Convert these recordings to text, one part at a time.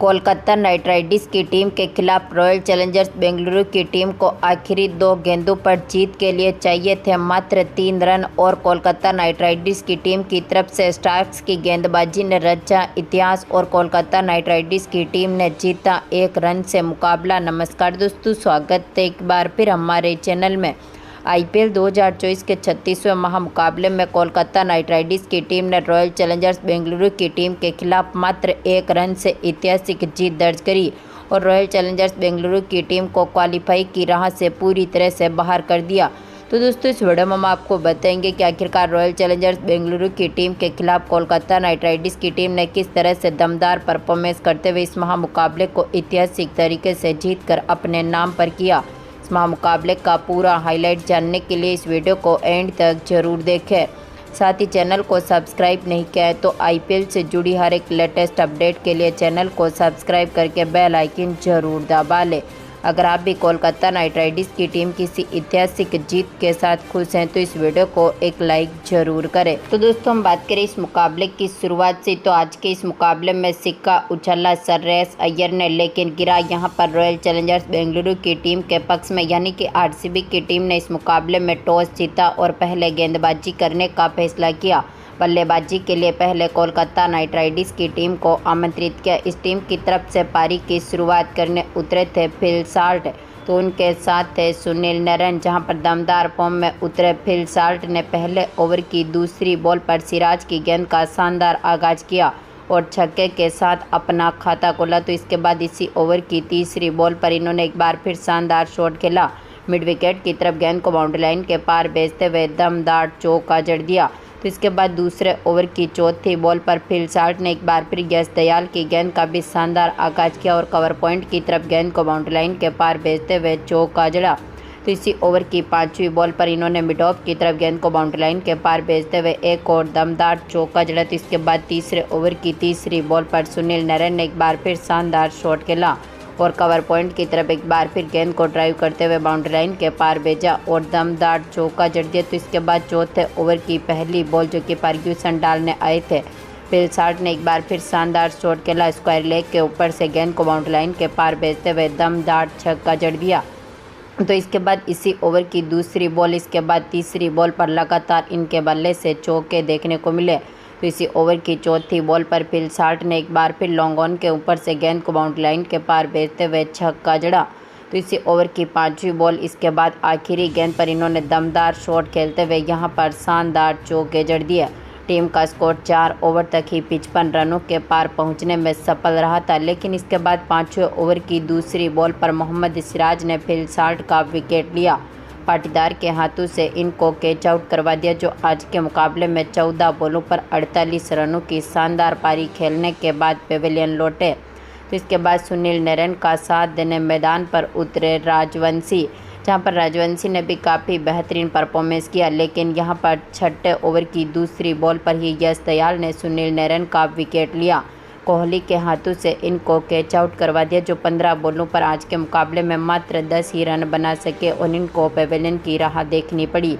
Kolkata night Riders की team के खिलाफ रॉयल चैलेंजर्स बेंगलुरु की टीम को आखिरी 2 गेंदों पर जीत के लिए चाहिए थे मात्र 3 रन और कोलकाता नाइट राइडर्स की टीम की तरफ से स्टार्क्स की गेंदबाजी ने रचा इतिहास और कोलकाता नाइट राइडर्स की टीम ने जीता 1 रन से मुकाबला। नमस्कार दोस्तों, स्वागत है एक बार फिर हमारे चैनल में। आईपीएल 2024 के 36वें महामुकाबले में कोलकाता नाइट राइडर्स की टीम ने रॉयल चैलेंजर्स बेंगलुरु की टीम के खिलाफ मात्र 1 रन से ऐतिहासिक जीत दर्ज करी और रॉयल चैलेंजर्स बेंगलुरु की टीम को क्वालिफाई की राह से पूरी तरह से बाहर कर दिया। तो दोस्तों, इस वीडियो में हम आपको बताएंगे कि आखिरकार रॉयल चैलेंजर्स बेंगलुरु की टीम के खिलाफ कोलकाता नाइट राइडर्स की टीम ने किस तरह से दमदार परफॉर्मेंस करते हुए इस महामुकाबले को ऐतिहासिक तरीके से जीतकर अपने नाम पर किया। महामुकाबले का पूरा हाईलाइट जानने के लिए इस वीडियो को एंड तक जरूर देखें। साथ ही चैनल को सब्सक्राइब नहीं किया है तो आईपीएल से जुड़ी हर एक लेटेस्ट अपडेट के लिए चैनल को सब्सक्राइब करके बेल आइकन जरूर दबा लें। अगर आप भी कोलकाता नाइट राइडर्स की टीम किसी ऐतिहासिक जीत के साथ खुश हैं तो इस वीडियो को एक लाइक जरूर करें। तो दोस्तों, हम बात करें इस मुकाबले की शुरुआत से, तो आज के इस मुकाबले में सिक्का उछला श्रेयस अय्यर ने, लेकिन गिरा यहां पर रॉयल चैलेंजर्स बेंगलुरु की टीम के पक्ष में, यानी कि आरसीबी की टीम ने इस मुकाबले में टॉस जीता और पहले गेंदबाजी करने का फैसला किया। बल्लेबाजी के लिए पहले कोलकाता नाइट राइडर्स की टीम को आमंत्रित किया। इस टीम की तरफ से पारी की शुरुआत करने उतरे थे फिल साल्ट, तो उनके साथ थे सुनील नरेन, जहां पर दमदार फॉर्म में उतरे फिल साल्ट ने पहले ओवर की दूसरी बॉल पर सिराज की गेंद का शानदार आगाज किया और छक्के के साथ अपना खाता खोला। तो इसके बाद इसी ओवर की तीसरी बॉल पर इन्होंने एक बार फिर शानदार शॉट खेला। मिड विकेट की तरफ गेंद को बाउंड्री लाइन के पार भेजते हुए दमदार चौका जड़ दिया। तो इसके बाद दूसरे ओवर की चौथी बॉल पर फिल साल्ट ने एक बार फिर यश दयाल की गेंद का भी शानदार आगाज किया और कवर पॉइंट की तरफ गेंद को बाउंड्री लाइन के पार भेजते हुए चौका जड़ा। तो इसी ओवर की 5वीं बॉल पर इन्होंने मिड ऑफ की तरफ गेंद को बाउंड्री लाइन के पार भेजते हुए एक और दमदार चौका जड़ा। तो इसके बाद तीसरे ओवर की तीसरी बॉल पर सुनील नरेन ने एक बार फिर शानदार शॉट खेला और कवर पॉइंट की तरफ एक बार फिर गेंद को ड्राइव करते हुए बाउंड्री लाइन के पार भेजा और दमदार चौका जड़ दिया। तो इसके बाद चौथे ओवर की पहली बॉल जो कि फर्ग्यूसन डालने आए थे, फिल साल्ट ने एक बार फिर शानदार शॉट खेला, स्क्वायर लेग के ऊपर से गेंद को बाउंड्री लाइन के पार भेजते हुए दमदार छक्का जड़ दिया। तो इसके बाद इसी ओवर की दूसरी बॉल, इसके बाद तीसरी बॉल पर लगातार इनके बल्ले से चौके देखने को मिले। तो इसी ओवर की चौथी बॉल पर फिल साल्ट ने एक बार फिर लॉन्ग ऑन के ऊपर से गेंद को बाउंड्री लाइन के पार भेजते हुए छक्का जड़ा। तो इसी ओवर की 5वीं बॉल, इसके बाद आखिरी गेंद पर इन्होंने दमदार शॉट खेलते हुए यहां पर शानदार चौके जड़ दिए। टीम का स्कोर 4 ओवर तक ही 55 रनों के पार पहुंचने में सफल रहा था, लेकिन इसके बाद 5वें ओवर की दूसरी बॉल पर मोहम्मद सिराज ने फिल साल्ट का विकेट लिया। पाटीदार के हाथों से इनको कैच आउट करवा दिया, जो आज के मुकाबले में 14 बॉलों पर 48 रनों की शानदार पारी खेलने के बाद पेविलियन लौटे। तो इसके बाद सुनील नरेन का साथ देने मैदान पर उतरे राजवंशी, जहां पर राजवंशी ने भी काफ़ी बेहतरीन परफॉर्मेंस किया, लेकिन यहां पर 6ठे ओवर की दूसरी बॉल पर ही यश दयाल ने सुनील नरेन का विकेट लिया। कोहली के हाथों से इनको कैच आउट करवा दिया, जो 15 बॉलों पर आज के मुकाबले में मात्र 10 ही रन बना सके और इनको पेविलियन की राह देखनी पड़ी।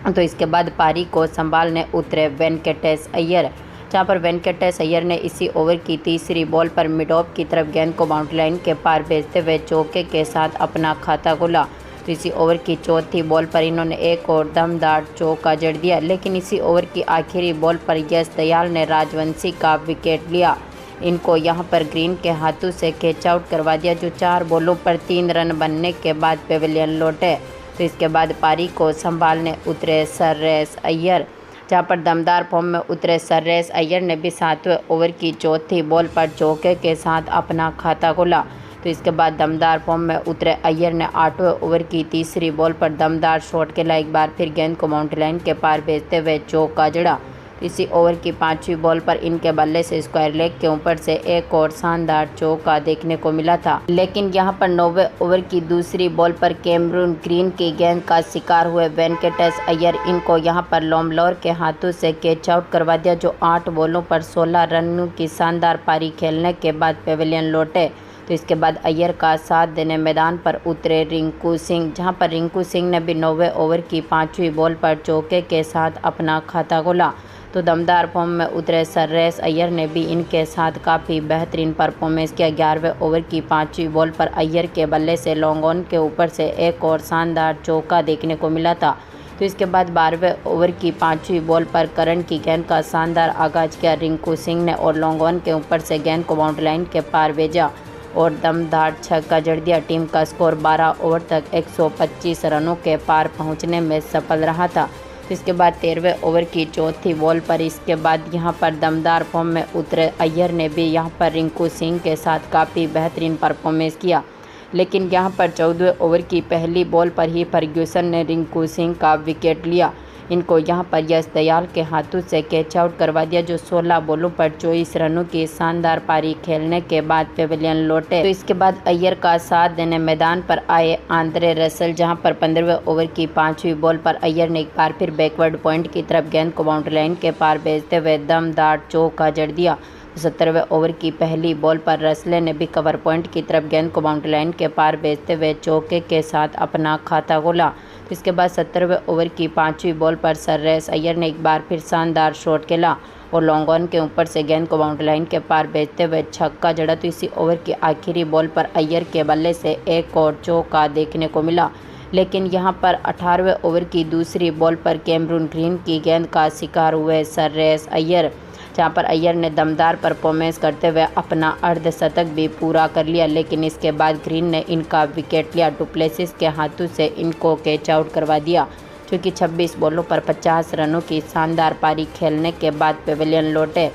तो इसके बाद पारी को संभालने उतरे वेंकटेश अय्यर, जहां पर वेंकटेश अय्यर ने इसी ओवर की तीसरी बॉल पर मिड ऑफ की तरफ गेंद को बाउंड्री लाइन के पार भेजते हुए चौके के साथ अपना खाता खोला। तो इसी ओवर की चौथी बॉल पर इन्होंने एक और दमदार चौका जड़ दिया, लेकिन इसी ओवर की आखिरी बॉल पर यश दयाल ने राजवंशी का विकेट लिया। इनको यहां पर ग्रीन के हाथों से कैच आउट करवा दिया, जो 4 बॉलों पर 3 रन बनने के बाद पेविलियन लौटे। तो इसके बाद पारी को संभालने उतरे श्रेयस अय्यर, जहां पर दमदार फॉर्म में उतरे श्रेयस अय्यर ने भी 7वें ओवर की चौथी बॉल पर चौके के साथ अपना खाता खोला। तो इसके बाद दमदार फॉर्म में उतरे अय्यर ने 8वें ओवर की तीसरी बॉल पर दमदार शॉट खेला, एक बार फिर गेंद को बाउंड्री लाइन के पार भेजते हुए चौका जड़ा। इसी ओवर की 5वीं बॉल पर इनके बल्ले से स्क्वायर लेग के ऊपर से एक और शानदार चौका देखने को मिला था, लेकिन यहां पर 9वें ओवर की दूसरी बॉल पर कैमरून ग्रीन की गेंद का शिकार हुए वेंकटेश अय्यर, इनको यहां पर लोमलौर के हाथों से कैच आउट करवा दिया, जो 8 बॉलों पर 16 रनों की शानदार पारी खेलने के बाद पेविलियन लौटे। तो इसके बाद अय्यर का साथ देने मैदान पर उतरे रिंकू सिंह, जहां पर रिंकू सिंह ने भी 9वें ओवर की 5वीं बॉल पर चौके के साथ अपना खाता खोला। तो दमदार फॉर्म में उतरे श्रेयस अय्यर ने भी इनके साथ काफ़ी बेहतरीन परफॉर्मेंस किया। 11वें ओवर की 5वीं बॉल पर अय्यर के बल्ले से लॉन्ग ऑन के ऊपर से एक और शानदार चौका देखने को मिला था। तो इसके बाद 12वें ओवर की 5वीं बॉल पर करण की गेंद का शानदार आगाज किया रिंकू सिंह ने और लॉन्ग ऑन के ऊपर से गेंद को बाउंड्री लाइन के पार भेजा और दमदार छक्का जड़ दिया। टीम का स्कोर 12 ओवर तक 125 रनों के पार पहुंचने में सफल रहा था। तो इसके बाद 13वें ओवर की 4थी बॉल पर इसके बाद यहां पर दमदार फॉर्म में उतरे अय्यर ने भी यहां पर रिंकू सिंह के साथ काफ़ी बेहतरीन परफॉर्मेंस किया, लेकिन यहां पर 14वें ओवर की पहली बॉल पर ही फर्ग्यूसन ने रिंकू सिंह का विकेट लिया। इनको यहां पर यश दयाल के हाथों से कैच आउट करवा दिया, जो 16 बॉलों पर 24 रनों की शानदार पारी खेलने के बाद पेविलियन लौटे। तो इसके बाद अय्यर का साथ देने मैदान पर आए आंद्रे रसल, जहां पर 15वें ओवर की 5वीं बॉल पर अय्यर ने एक बार फिर बैकवर्ड पॉइंट की तरफ गेंद को बाउंड्री लाइन के पार भेजते हुए दमदार चौका जड़ दिया। 17वें ओवर की पहली बॉल पर रसले ने भी कवर पॉइंट की तरफ गेंद को बाउंड्री लाइन के पार भेजते हुए चौके के साथ अपना खाता खोला। तो इसके बाद 17वें ओवर की 5वीं बॉल पर श्रेयस अय्यर ने एक बार फिर शानदार शॉट खेला और लॉन्ग ऑन के ऊपर से गेंद को बाउंड्री लाइन के पार भेजते हुए छक्का जड़ा। तो इसी ओवर की आखिरी बॉल पर अय्यर के बल्ले से एक और चौका देखने को मिला, लेकिन यहां पर 18वें ओवर की दूसरी बॉल पर कैमरून ग्रीन की गेंद का शिकार हुए श्रेयस अय्यर, जहां पर अय्यर ने दमदार परफॉर्मेंस करते हुए अपना अर्धशतक भी पूरा कर लिया, लेकिन इसके बाद ग्रीन ने इनका विकेट लिया। डुप्लेसिस के हाथों से इनको कैच आउट करवा दिया, क्योंकि 26 बॉलों पर 50 रनों की शानदार पारी खेलने के बाद पेविलियन लौटे।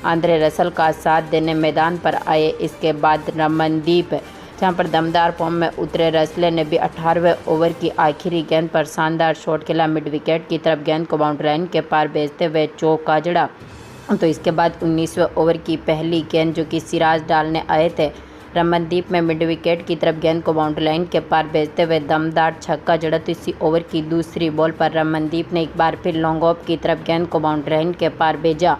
आंद्रे रसल का साथ देने मैदान पर आए। इसके बाद रमनदीप, जहां पर दमदार फॉर्म में उतरे रसले ने भी 18वें ओवर की आखिरी गेंद पर शानदार शॉट खेला। मिड विकेट की तरफ गेंद को बाउंड्री लाइन के पार भेजते हुए चौका जड़ा। तो इसके बाद 19वें ओवर की पहली गेंद जो कि सिराज डालने आए थे रमनदीप में मिड विकेट की तरफ गेंद को बाउंड्री लाइन के पार भेजते हुए दमदार छक्का जड़ा। तो इसी ओवर की दूसरी बॉल पर रमनदीप ने एक बार फिर लॉन्ग ऑफ की तरफ गेंद को बाउंड्री लाइन के पार भेजा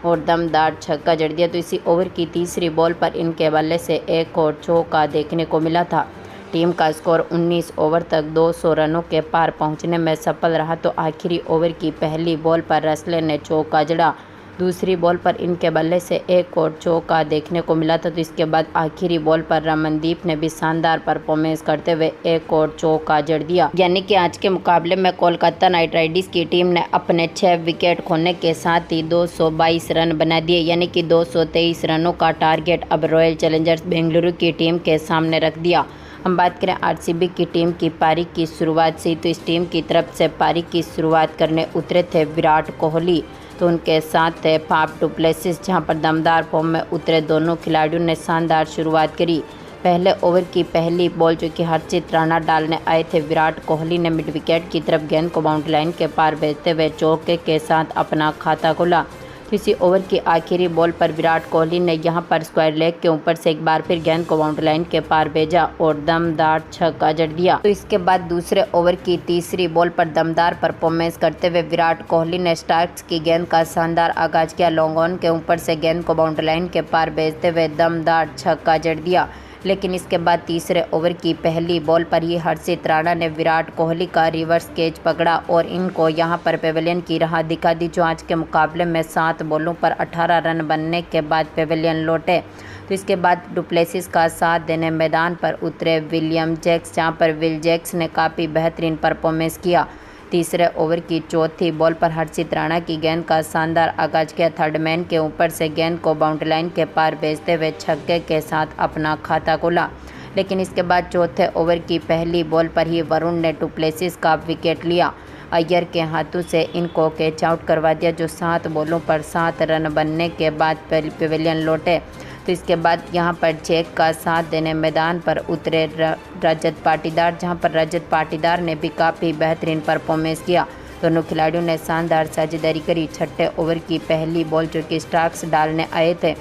और दमदार छक्का जड़ दिया। तो इसी ओवर की तीसरी बॉल पर इनके बल्ले से एक और चौका देखने को मिला था। टीम का स्कोर 19 ओवर तक 200 रनों के पार पहुंचने में सफल रहा। तो आखिरी ओवर की पहली बॉल पर रसले ने चौका जड़ा, दूसरी बॉल पर इनके बल्ले से एक और चौका देखने को मिला था। तो इसके बाद आखिरी बॉल पर रमनदीप ने भी शानदार परफॉर्मेंस करते हुए एक और चौका जड़ दिया। यानी कि आज के मुकाबले में कोलकाता नाइट राइडर्स की टीम ने अपने 6 विकेट खोने के साथ ही 222 रन बना दिए, यानी कि 223 रनों का टारगेट अब रॉयल चैलेंजर्स बेंगलुरु की टीम के सामने रख दिया। हम बात करें आरसीबी की टीम की पारी की शुरुआत से, तो इस टीम की तरफ से पारी की शुरुआत करने उतरे थे विराट कोहली, तो उनके साथ थे फाफ डु प्लेसिस, जहां पर दमदार फॉर्म में उतरे दोनों खिलाड़ियों ने शानदार शुरुआत करी। पहले ओवर की पहली बॉल जो कि हर्षित राणा डालने आए थे विराट कोहली ने मिड विकेट की तरफ गेंद को बाउंड्री लाइन के पार भेजते हुए चौके के साथ अपना खाता खोला। इसी ओवर की आखिरी बॉल पर विराट कोहली ने यहां पर स्क्वायर लेग के ऊपर से एक बार फिर गेंद को बाउंड्री लाइन के पार भेजा और दमदार छक्का जड़ दिया। तो इसके बाद दूसरे ओवर की तीसरी बॉल पर दमदार परफॉर्मेंस करते हुए विराट कोहली ने स्टार्क्स की गेंद का शानदार आगाज किया। लॉन्ग ऑन के ऊपर से गेंद को बाउंड्री लाइन के पार भेजते हुए दमदार छक्का जड़ दिया, लेकिन इसके बाद तीसरे ओवर की पहली बॉल पर ही हर्षित राणा ने विराट कोहली का रिवर्स कैच पकड़ा और इनको यहां पर पेविलियन की राह दिखा दी, जो आज के मुकाबले में 7 बॉलों पर 18 रन बनने के बाद पेविलियन लौटे। तो इसके बाद डुप्लेसिस का साथ देने मैदान पर उतरे विलियम जैक्स, जहां पर विल जैक्स ने काफ़ी बेहतरीन परफॉर्मेंस किया। तीसरे ओवर की चौथी बॉल पर हर्षित राणा की गेंद का शानदार आगाज किया। थर्ड मैन के ऊपर से गेंद को बाउंड्री लाइन के पार भेजते हुए छक्के के साथ अपना खाता खोला, लेकिन इसके बाद चौथे ओवर की पहली बॉल पर ही वरुण ने डुप्लेसिस का विकेट लिया। अय्यर के हाथों से इनको कैच आउट करवा दिया, जो 7 बॉलों पर 7 रन बनने के बाद पेविलियन लौटे। तो इसके बाद यहां पर चेक का साथ देने मैदान पर उतरे रजत पाटीदार, जहां पर रजत पाटीदार ने भी काफ़ी बेहतरीन परफॉर्मेंस किया। दोनों खिलाड़ियों ने शानदार साझेदारी करी। छठे ओवर की पहली बॉल जो कि स्टार्क्स डालने आए थे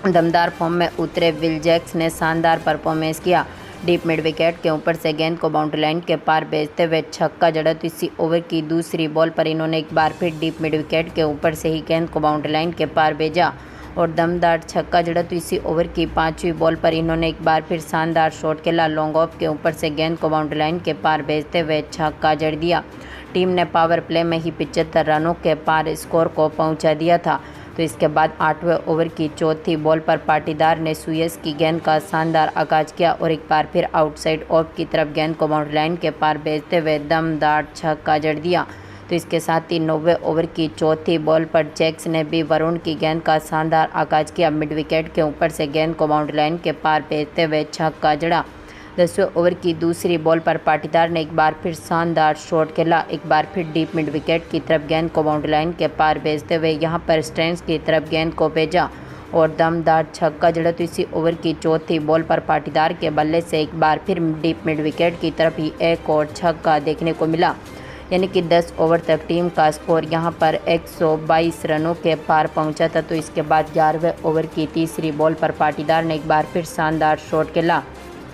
दमदार फॉर्म में उतरे विल जैक्स ने शानदार परफॉर्मेंस किया। डीप मिड विकेट के ऊपर से गेंद को बाउंड्री लाइन के पार भेजते हुए छक्का जड़ा। तो इसी ओवर की दूसरी बॉल पर इन्होंने एक बार फिर डीप मिड विकेट के ऊपर से ही गेंद को बाउंड्री लाइन के पार भेजा और दमदार छक्का जड़ा। तो इसी ओवर की 5वीं बॉल पर इन्होंने एक बार फिर शानदार शॉट खेला। लॉन्ग ऑफ के ऊपर से गेंद को बाउंड्री लाइन के पार भेजते हुए छक्का जड़ दिया। टीम ने पावर प्ले में ही 75 रनों के पार स्कोर को पहुंचा दिया था। तो इसके बाद 8वें ओवर की चौथी बॉल पर पाटीदार ने सुयस की गेंद का शानदार आगाज किया और एक बार फिर आउटसाइड ऑफ की तरफ गेंद को बाउंड्री लाइन के पार भेजते हुए दमदार छक्का जड़ दिया। तो इसके साथ ही 9वें ओवर की चौथी बॉल पर जैक्स ने भी वरुण की गेंद का शानदार आगाज किया। मिड विकेट के ऊपर से गेंद को बाउंड्री लाइन के पार भेजते हुए छक्का जड़ा। 10वें ओवर की दूसरी बॉल पर पाटीदार ने एक बार फिर शानदार शॉट खेला। एक बार फिर डीप मिड विकेट की तरफ गेंद को बाउंड्री लाइन के पार भेजते हुए यहां पर स्टैंड्स की तरफ गेंद को भेजा और दमदार छक्का जड़ा। तो इसी ओवर की चौथी बॉल पर पाटीदार के बल्ले से एक बार फिर डीप मिड विकेट की तरफ ही एक और छक्का देखने को मिला, यानी कि 10 ओवर तक टीम का स्कोर यहां पर 122 रनों के पार पहुंचा था। तो इसके बाद 11वें ओवर की तीसरी बॉल पर पाटीदार ने एक बार फिर शानदार शॉट खेला।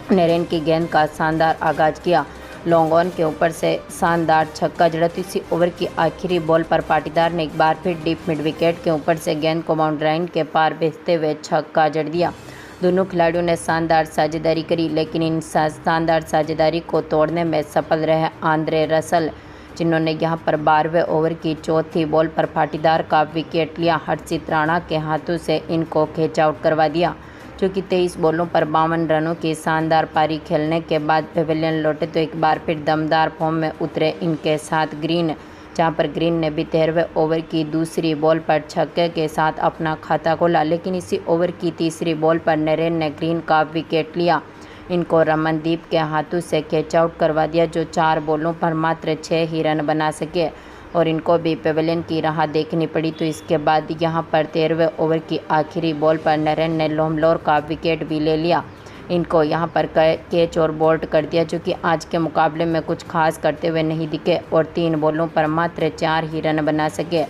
नरेन की गेंद का शानदार आगाज किया, लॉन्ग ऑन के ऊपर से शानदार छक्का जड़ा। तो इसी ओवर की आखिरी बॉल पर पाटीदार ने एक बार फिर डीप मिड विकेट के ऊपर से गेंद को बाउंड्री लाइन के पार भेजते हुए छक्का जड़ दिया। दोनों खिलाड़ियों ने शानदार साझेदारी करी, लेकिन इन शानदार साझेदारी को तोड़ने में सफल रहे आंद्रे रसल, जिन्होंने यहां पर 12वें ओवर की चौथी बॉल पर पाटीदार का विकेट लिया। हर्षित राणा के हाथों से इनको कैच आउट करवा दिया, जो कि 23 बॉलों पर 52 रनों की शानदार पारी खेलने के बाद पेविलियन लौटे। तो एक बार फिर दमदार फॉर्म में उतरे इनके साथ ग्रीन, जहां पर ग्रीन ने भी 13वें ओवर की दूसरी बॉल पर छक्के के साथ अपना खाता खोला, लेकिन इसी ओवर की तीसरी बॉल पर नरेन ने ग्रीन का विकेट लिया। इनको रमनदीप के हाथों से कैच आउट करवा दिया, जो 4 बॉलों पर मात्र 6 ही रन बना सके और इनको भी पेविलियन की राह देखनी पड़ी। तो इसके बाद यहां पर 13वें ओवर की आखिरी बॉल पर नरेन ने लोमलोर का विकेट भी ले लिया। इनको यहां पर कैच और बोल्ड कर दिया, जो कि आज के मुकाबले में कुछ खास करते हुए नहीं दिखे और 3 बॉलों पर मात्र 4 ही रन बना सके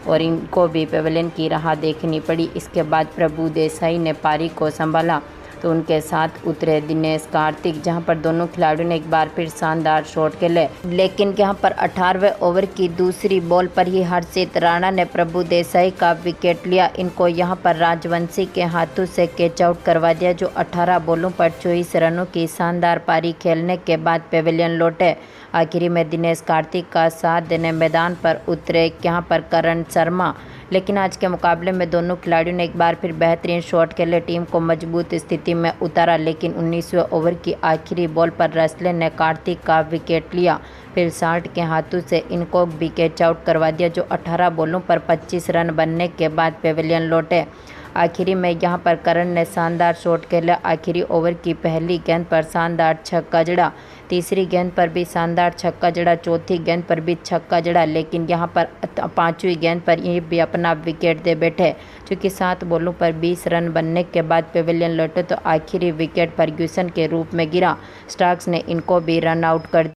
और इनको भी पेविलियन की राह देखनी पड़ी। इसके बाद प्रभु देसाई ने पारी को संभाला, तो उनके साथ उतरे दिनेश कार्तिक, जहां पर दोनों खिलाड़ियों ने एक बार फिर शानदार शॉट खेले, लेकिन यहां पर 18वें ओवर की दूसरी बॉल पर ही हर्षित राणा ने प्रभु देसाई का विकेट लिया। इनको यहां पर राजवंशी के हाथों से कैच आउट करवा दिया, जो 18 बॉलों पर 24 रनों की शानदार पारी खेलने के बाद पेविलियन लौटे। आखिरी में दिनेश कार्तिक का साथ देने मैदान पर उतरे यहां पर करण शर्मा, लेकिन आज के मुकाबले में दोनों खिलाड़ियों ने एक बार फिर बेहतरीन शॉट खेले, टीम को मजबूत स्थिति में उतारा। लेकिन 19वें ओवर की आखिरी बॉल पर रसले ने कार्तिक का विकेट लिया, फिर साल्ट के हाथों से इनको भी कैच आउट करवा दिया, जो 18 बॉलों पर 25 रन बनने के बाद पेविलियन लौटे। आखिरी में यहां पर करण ने शानदार शॉट खेला। आखिरी ओवर की पहली गेंद पर शानदार छक्का जड़ा, तीसरी गेंद पर भी शानदार छक्का जड़ा, चौथी गेंद पर भी छक्का जड़ा, लेकिन यहां पर 5वीं गेंद पर ये भी अपना विकेट दे बैठे, क्योंकि 7 बॉलों पर 20 रन बनने के बाद पेविलियन लौटे। तो आखिरी विकेट फर्ग्यूसन के रूप में गिरा। स्टार्क्स ने इनको भी रन आउट कर